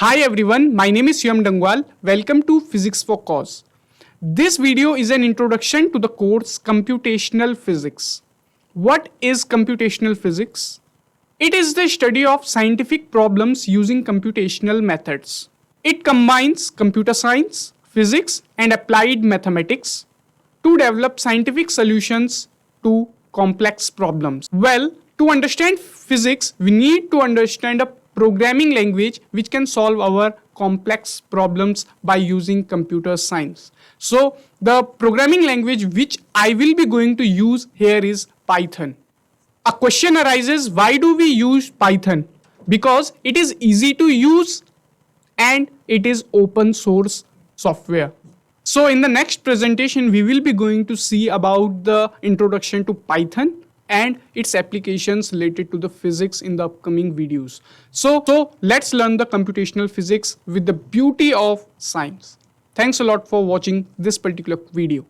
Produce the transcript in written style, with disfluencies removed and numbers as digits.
Hi everyone, my name is Shivam Dangwal. Welcome to Physics for Cause. This video is an introduction to the course Computational Physics. What is computational physics? It is the study of scientific problems using computational methods. It combines computer science, physics, and applied mathematics to develop scientific solutions to complex problems. Well, to understand physics, we need to understand a programming language which can solve our complex problems by using computer science. So, the programming language which I will be going to use here is Python. A question arises, why do we use Python? Because it is easy to use and it is open source software. So in the next presentation, we will be going to see about the introduction to Python and its applications related to the physics in the upcoming videos. So let's learn the computational physics with the beauty of science. Thanks a lot for watching this particular video.